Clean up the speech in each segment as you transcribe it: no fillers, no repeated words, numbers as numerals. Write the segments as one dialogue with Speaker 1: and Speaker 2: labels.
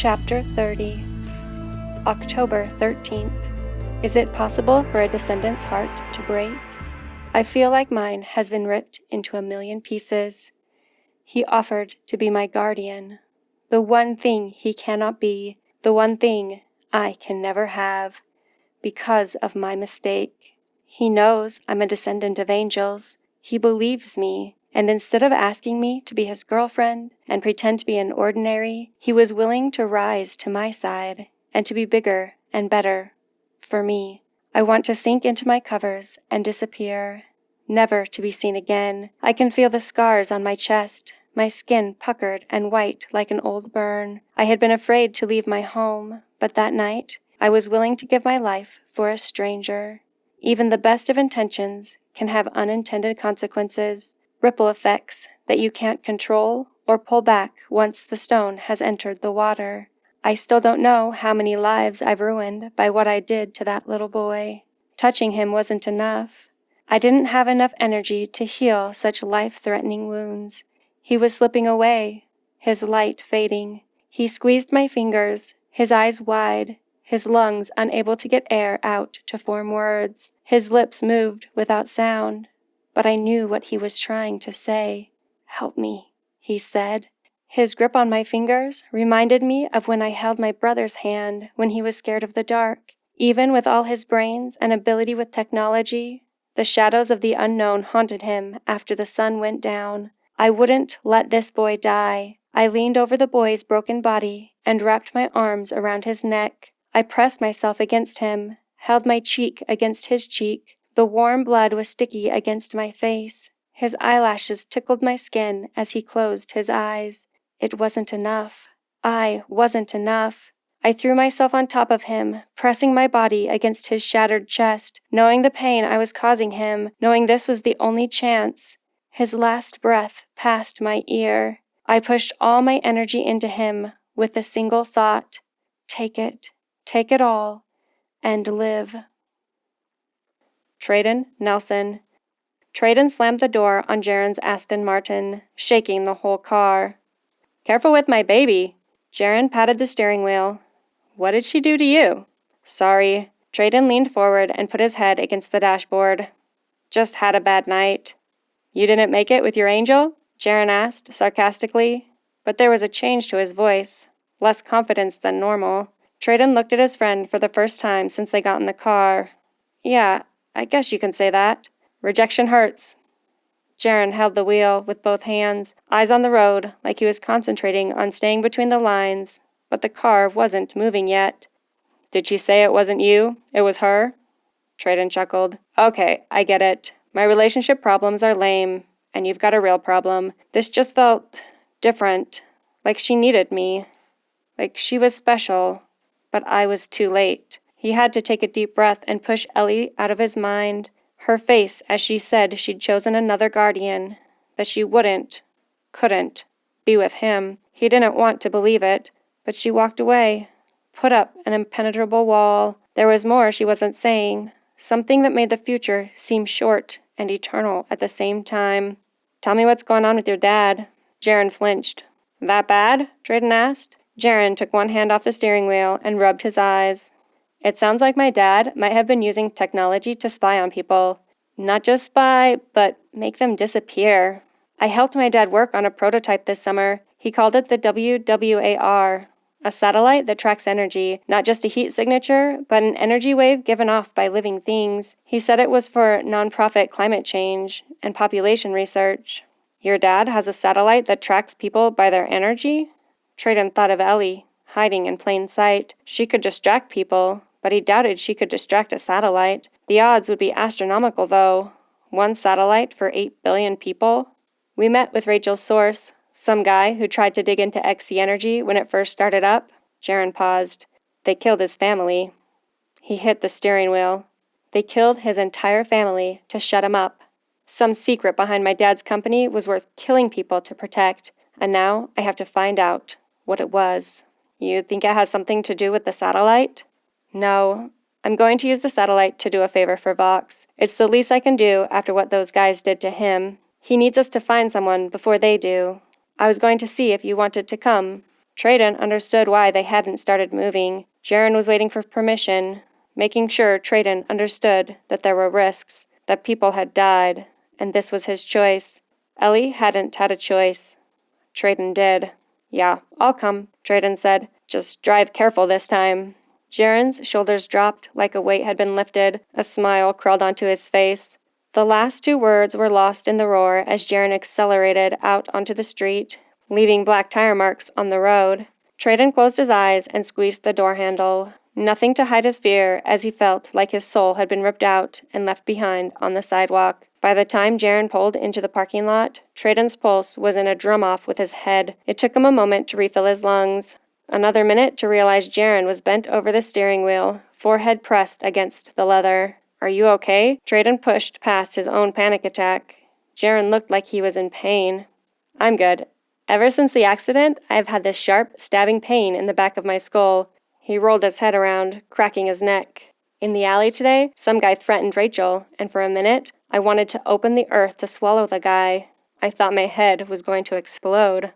Speaker 1: Chapter 30. October 13th. Is it possible for a descendant's heart to break? I feel like mine has been ripped into a million pieces. He offered to be my guardian, the one thing he cannot be, the one thing I can never have, because of my mistake. He knows I'm a descendant of angels. He believes me, and instead of asking me to be his girlfriend and pretend to be an ordinary, he was willing to rise to my side and to be bigger and better for me. I want to sink into my covers and disappear, never to be seen again. I can feel the scars on my chest, my skin puckered and white like an old burn. I had been afraid to leave my home, but that night I was willing to give my life for a stranger. Even the best of intentions can have unintended consequences, ripple effects that you can't control or pull back once the stone has entered the water. I still don't know how many lives I've ruined by what I did to that little boy. Touching him wasn't enough. I didn't have enough energy to heal such life-threatening wounds. He was slipping away, his light fading. He squeezed my fingers, his eyes wide, his lungs unable to get air out to form words. His lips moved without sound, but I knew what he was trying to say. "Help me," he said. His grip on my fingers reminded me of when I held my brother's hand when he was scared of the dark. Even with all his brains and ability with technology, the shadows of the unknown haunted him after the sun went down. I wouldn't let this boy die. I leaned over the boy's broken body and wrapped my arms around his neck. I pressed myself against him, held my cheek against his cheek. The warm blood was sticky against my face. His eyelashes tickled my skin as he closed his eyes. It wasn't enough. I wasn't enough. I threw myself on top of him, pressing my body against his shattered chest, knowing the pain I was causing him, knowing this was the only chance. His last breath passed my ear. I pushed all my energy into him with a single thought: take it all, and live. Treadon Nelson. Treadon slammed the door on Jaren's Aston Martin, shaking the whole car. "Careful with my baby." Jaren patted the steering wheel. "What did she do to you?" "Sorry." Treadon leaned forward and put his head against the dashboard. "Just had a bad night." "You didn't make it with your angel?" Jaren asked, sarcastically, but there was a change to his voice, less confidence than normal. Treadon looked at his friend for the first time since they got in the car. "Yeah, I guess you can say that. Rejection hurts." Jaren held the wheel with both hands, eyes on the road, like he was concentrating on staying between the lines, but the car wasn't moving yet. "Did she say it wasn't you? It was her?" Treadon chuckled. "Okay, I get it. My relationship problems are lame, and you've got a real problem. This just felt different, like she needed me, like she was special, but I was too late." He had to take a deep breath and push Ellie out of his mind. Her face as she said she'd chosen another guardian, that she couldn't, be with him. He didn't want to believe it, but she walked away, put up an impenetrable wall. There was more she wasn't saying, something that made the future seem short and eternal at the same time. "Tell me what's going on with your dad." Jaren flinched. "That bad?" Treadon asked. Jaren took one hand off the steering wheel and rubbed his eyes. "It sounds like my dad might have been using technology to spy on people. Not just spy, but make them disappear. I helped my dad work on a prototype this summer. He called it the WWAR, a satellite that tracks energy, not just a heat signature, but an energy wave given off by living things. He said it was for nonprofit climate change and population research." "Your dad has a satellite that tracks people by their energy?" Treadon thought of Ellie, hiding in plain sight. She could distract people, but he doubted she could distract a satellite. The odds would be astronomical, though. One satellite for 8 billion people. "We met with Rachel's source, some guy who tried to dig into XC Energy when it first started up." Jaren paused. "They killed his family." He hit the steering wheel. "They killed his entire family to shut him up. Some secret behind my dad's company was worth killing people to protect, and now I have to find out what it was." "You think it has something to do with the satellite?" "No. I'm going to use the satellite to do a favor for Vox. It's the least I can do after what those guys did to him. He needs us to find someone before they do. I was going to see if you wanted to come." Treadon understood why they hadn't started moving. Jaren was waiting for permission, making sure Treadon understood that there were risks, that people had died, and this was his choice. Ellie hadn't had a choice. Treadon did. "Yeah, I'll come," Treadon said. "Just drive careful this time." Jaren's shoulders dropped like a weight had been lifted. A smile crawled onto his face. The last two words were lost in the roar as Jaren accelerated out onto the street, leaving black tire marks on the road. Treadon closed his eyes and squeezed the door handle, nothing to hide his fear as he felt like his soul had been ripped out and left behind on the sidewalk. By the time Jaren pulled into the parking lot, Treadon's pulse was in a drum-off with his head. It took him a moment to refill his lungs. Another minute to realize Jaren was bent over the steering wheel, forehead pressed against the leather. "Are you okay?" Treadon pushed past his own panic attack. Jaren looked like he was in pain. "I'm good. Ever since the accident, I've had this sharp, stabbing pain in the back of my skull." He rolled his head around, cracking his neck. "In the alley today, some guy threatened Rachel, and for a minute, I wanted to open the earth to swallow the guy. I thought my head was going to explode."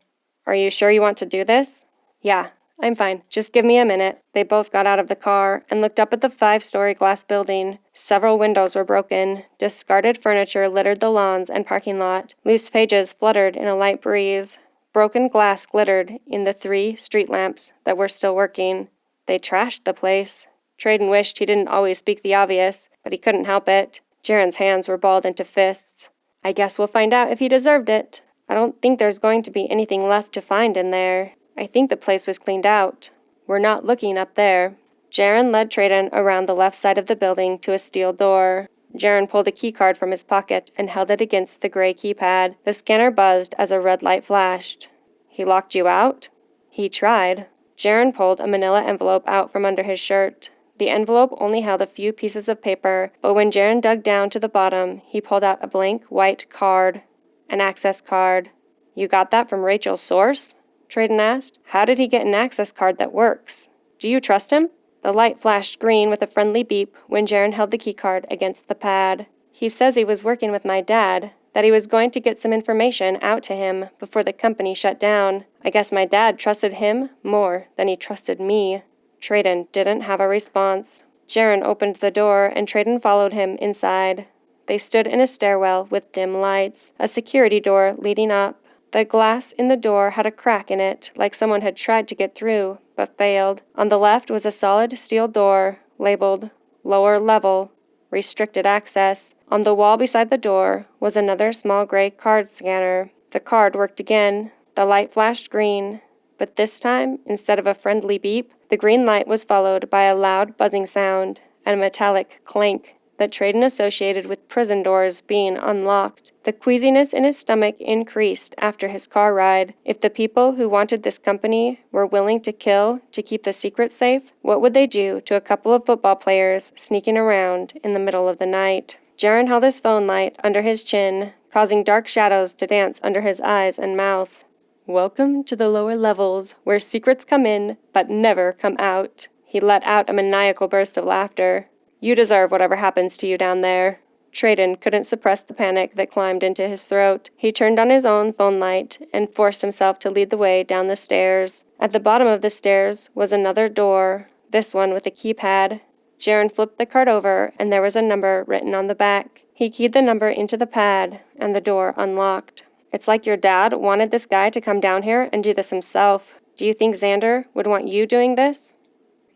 Speaker 1: "Are you sure you want to do this?" "Yeah, I'm fine. Just give me a minute." They both got out of the car and looked up at the 5-story glass building. Several windows were broken. Discarded furniture littered the lawns and parking lot. Loose pages fluttered in a light breeze. Broken glass glittered in the 3 street lamps that were still working. They trashed the place. Treadon wished he didn't always speak the obvious, but he couldn't help it. Jaren's hands were balled into fists. "I guess we'll find out if he deserved it. I don't think there's going to be anything left to find in there. I think the place was cleaned out. We're not looking up there." Jaren led Treadon around the left side of the building to a steel door. Jaren pulled a keycard from his pocket and held it against the gray keypad. The scanner buzzed as a red light flashed. "He locked you out?" "He tried." Jaren pulled a manila envelope out from under his shirt. The envelope only held a few pieces of paper, but when Jaren dug down to the bottom, he pulled out a blank white card. An access card. "You got that from Rachel's source?" Treadon asked. "How did he get an access card that works? Do you trust him?" The light flashed green with a friendly beep when Jaren held the keycard against the pad. "He says he was working with my dad, that he was going to get some information out to him before the company shut down. I guess my dad trusted him more than he trusted me." Treadon didn't have a response. Jaren opened the door and Treadon followed him inside. They stood in a stairwell with dim lights, a security door leading up. The glass in the door had a crack in it, like someone had tried to get through, but failed. On the left was a solid steel door, labeled "Lower Level, Restricted Access." On the wall beside the door was another small gray card scanner. The card worked again. The light flashed green, but this time, instead of a friendly beep, the green light was followed by a loud buzzing sound and a metallic clank that Treadon associated with prison doors being unlocked. The queasiness in his stomach increased after his car ride. If the people who wanted this company were willing to kill to keep the secret safe, what would they do to a couple of football players sneaking around in the middle of the night? Jaren held his phone light under his chin, causing dark shadows to dance under his eyes and mouth. "Welcome to the lower levels, where secrets come in, but never come out." He let out a maniacal burst of laughter. "You deserve whatever happens to you down there." Treadon couldn't suppress the panic that climbed into his throat. He turned on his own phone light and forced himself to lead the way down the stairs. At the bottom of the stairs was another door, this one with a keypad. Jaren flipped the card over, and there was a number written on the back. He keyed the number into the pad, and the door unlocked. "It's like your dad wanted this guy to come down here and do this himself. Do you think Xander would want you doing this?"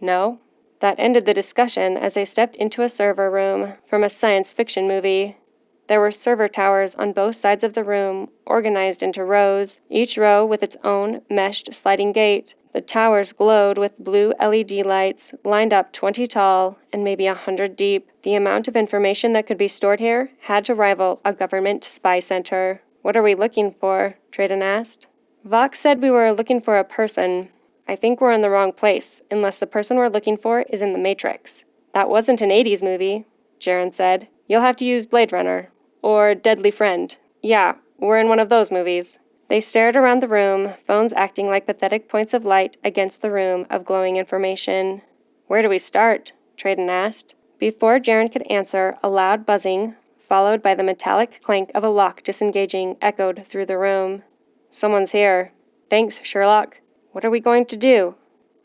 Speaker 1: "No." That ended the discussion as they stepped into a server room from a science fiction movie. There were server towers on both sides of the room, organized into rows, each row with its own meshed sliding gate. The towers glowed with blue LED lights, lined up 20 tall and maybe 100 deep. The amount of information that could be stored here had to rival a government spy center. "What are we looking for?" Treadon asked. "Vox said we were looking for a person. I think we're in the wrong place, unless the person we're looking for is in the Matrix." "That wasn't an 80s movie," Jaren said. "You'll have to use Blade Runner. Or Deadly Friend. Yeah, we're in one of those movies." They stared around the room, phones acting like pathetic points of light against the room of glowing information. "Where do we start?" Treadon asked. Before Jaren could answer, a loud buzzing, followed by the metallic clank of a lock disengaging, echoed through the room. "Someone's here." "Thanks, Sherlock." What are we going to do?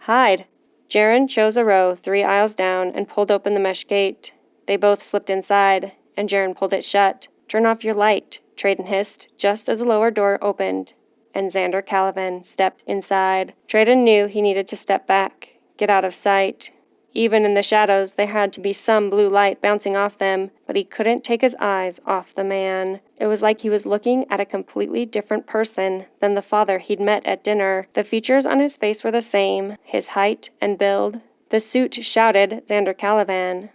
Speaker 1: Hide. Jaren chose a row 3 aisles down and pulled open the mesh gate. They both slipped inside, and Jaren pulled it shut. Turn off your light, Treadon hissed, just as the lower door opened, and Xander Caliban stepped inside. Treadon knew he needed to step back, get out of sight. Even in the shadows, there had to be some blue light bouncing off them, but he couldn't take his eyes off the man. It was like he was looking at a completely different person than the father he'd met at dinner. The features on his face were the same, his height and build. The suit shouted Xander Caliban,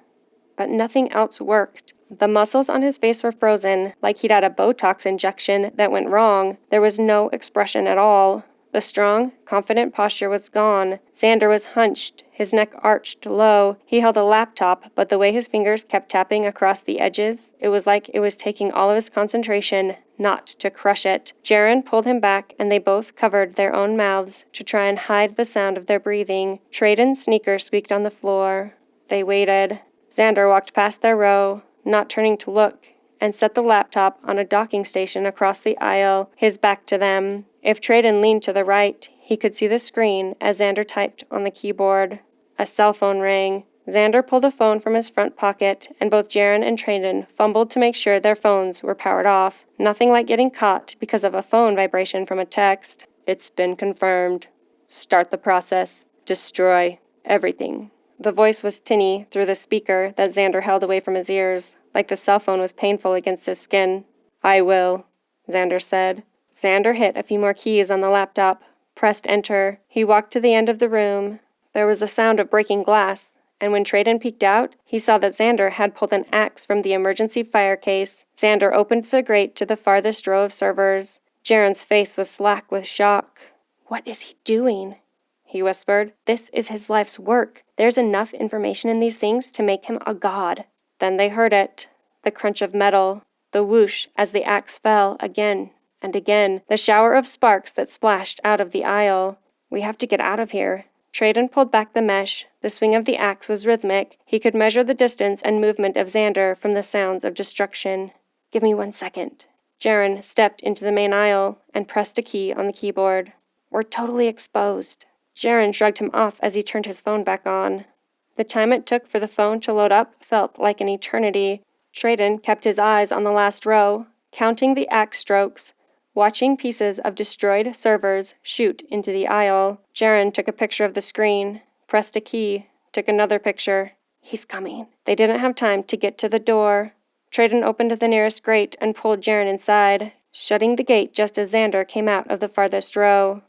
Speaker 1: but nothing else worked. The muscles on his face were frozen, like he'd had a Botox injection that went wrong. There was no expression at all. The strong, confident posture was gone. Xander was hunched, his neck arched low. He held a laptop, but the way his fingers kept tapping across the edges, it was like it was taking all of his concentration not to crush it. Jaren pulled him back, and they both covered their own mouths to try and hide the sound of their breathing. Treadon's sneakers squeaked on the floor. They waited. Xander walked past their row, not turning to look, and set the laptop on a docking station across the aisle, his back to them. If Treadon leaned to the right, he could see the screen as Xander typed on the keyboard. A cell phone rang. Xander pulled a phone from his front pocket, and both Jaren and Treadon fumbled to make sure their phones were powered off. Nothing like getting caught because of a phone vibration from a text. It's been confirmed. Start the process. Destroy everything. The voice was tinny through the speaker that Xander held away from his ears, like the cell phone was painful against his skin. I will, Xander said. Xander hit a few more keys on the laptop, pressed enter. He walked to the end of the room. There was a sound of breaking glass, and when Treadon peeked out, he saw that Xander had pulled an axe from the emergency fire case. Xander opened the grate to the farthest row of servers. Jaren's face was slack with shock. What is he doing? He whispered. This is his life's work. There's enough information in these things to make him a god. Then they heard it. The crunch of metal. The whoosh as the axe fell again and again. The shower of sparks that splashed out of the aisle. We have to get out of here. Treadon pulled back the mesh. The swing of the axe was rhythmic. He could measure the distance and movement of Xander from the sounds of destruction. Give me 1 second. Jaren stepped into the main aisle and pressed a key on the keyboard. We're totally exposed. Jaren shrugged him off as he turned his phone back on. The time it took for the phone to load up felt like an eternity. Treadon kept his eyes on the last row, counting the axe strokes, watching pieces of destroyed servers shoot into the aisle. Jaren took a picture of the screen, pressed a key, took another picture. He's coming. They didn't have time to get to the door. Treadon opened the nearest grate and pulled Jaren inside, shutting the gate just as Xander came out of the farthest row.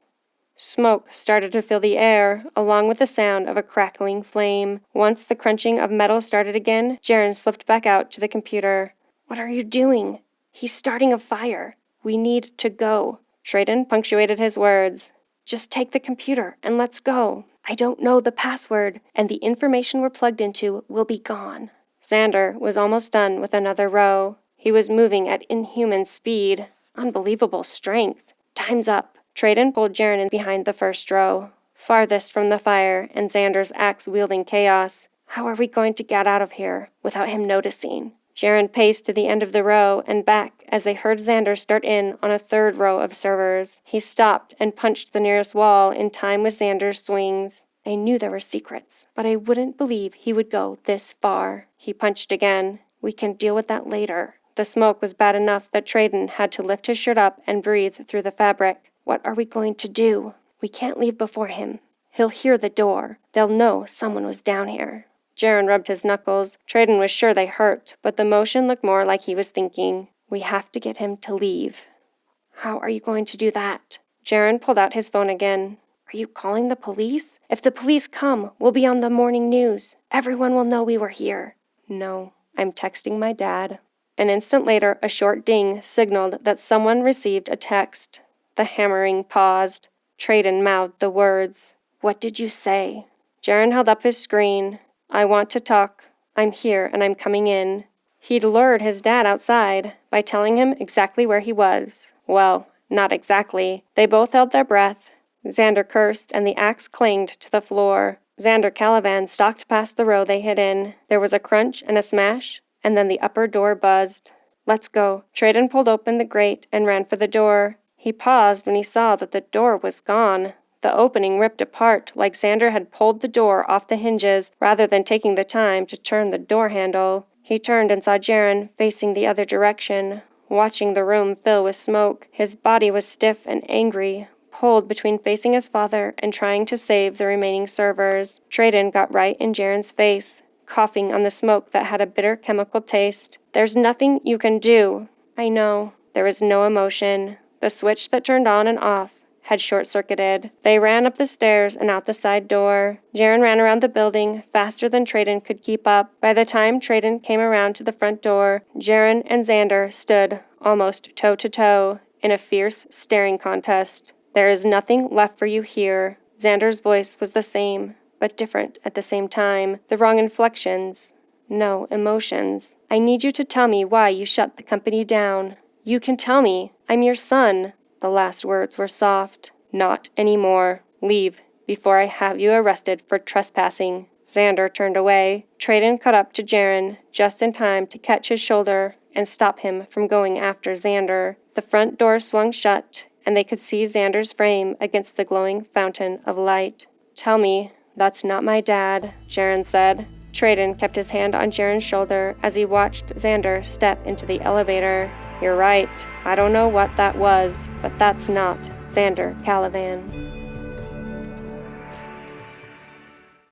Speaker 1: Smoke started to fill the air, along with the sound of a crackling flame. Once the crunching of metal started again, Jaren slipped back out to the computer. What are you doing? He's starting a fire. We need to go. Treadon punctuated his words. Just take the computer and let's go. I don't know the password, and the information we're plugged into will be gone. Xander was almost done with another row. He was moving at inhuman speed. Unbelievable strength. Time's up. Treadon pulled Jaren in behind the first row, farthest from the fire and Xander's axe-wielding chaos. How are we going to get out of here without him noticing? Jaren paced to the end of the row and back as they heard Xander start in on a third row of servers. He stopped and punched the nearest wall in time with Xander's swings. I knew there were secrets, but I wouldn't believe he would go this far. He punched again. We can deal with that later. The smoke was bad enough that Treadon had to lift his shirt up and breathe through the fabric. What are we going to do? We can't leave before him. He'll hear the door. They'll know someone was down here. Jaren rubbed his knuckles. Treadon was sure they hurt, but the motion looked more like he was thinking. We have to get him to leave. How are you going to do that? Jaren pulled out his phone again. Are you calling the police? If the police come, we'll be on the morning news. Everyone will know we were here. No, I'm texting my dad. An instant later, a short ding signaled that someone received a text. The hammering paused. Treadon mouthed the words. What did you say? Jaren held up his screen. I want to talk. I'm here and I'm coming in. He'd lured his dad outside by telling him exactly where he was. Well, not exactly. They both held their breath. Xander cursed and the axe clanged to the floor. Xander Caliban stalked past the row they hid in. There was a crunch and a smash, and then the upper door buzzed. Let's go. Treadon pulled open the grate and ran for the door. He paused when he saw that the door was gone. The opening ripped apart, like Xander had pulled the door off the hinges rather than taking the time to turn the door handle. He turned and saw Jaren facing the other direction, watching the room fill with smoke. His body was stiff and angry, pulled between facing his father and trying to save the remaining servers. Treadon got right in Jaren's face, coughing on the smoke that had a bitter chemical taste. "There's nothing you can do." "I know." There was no emotion. The switch that turned on and off had short-circuited. They ran up the stairs and out the side door. Jaren ran around the building faster than Treadon could keep up. By the time Treadon came around to the front door, Jaren and Xander stood almost toe-to-toe in a fierce staring contest. "There is nothing left for you here." Xander's voice was the same, but different at the same time. The wrong inflections. No emotions. "I need you to tell me why you shut the company down. You can tell me. I'm your son." The last words were soft. "Not anymore. Leave, before I have you arrested for trespassing." Xander turned away. Treadon caught up to Jaren, just in time to catch his shoulder and stop him from going after Xander. The front door swung shut, and they could see Xander's frame against the glowing fountain of light. "Tell me that's not my dad," Jaren said. Treadon kept his hand on Jaren's shoulder as he watched Xander step into the elevator. "You're right. I don't know what that was, but that's not Xander Calivan."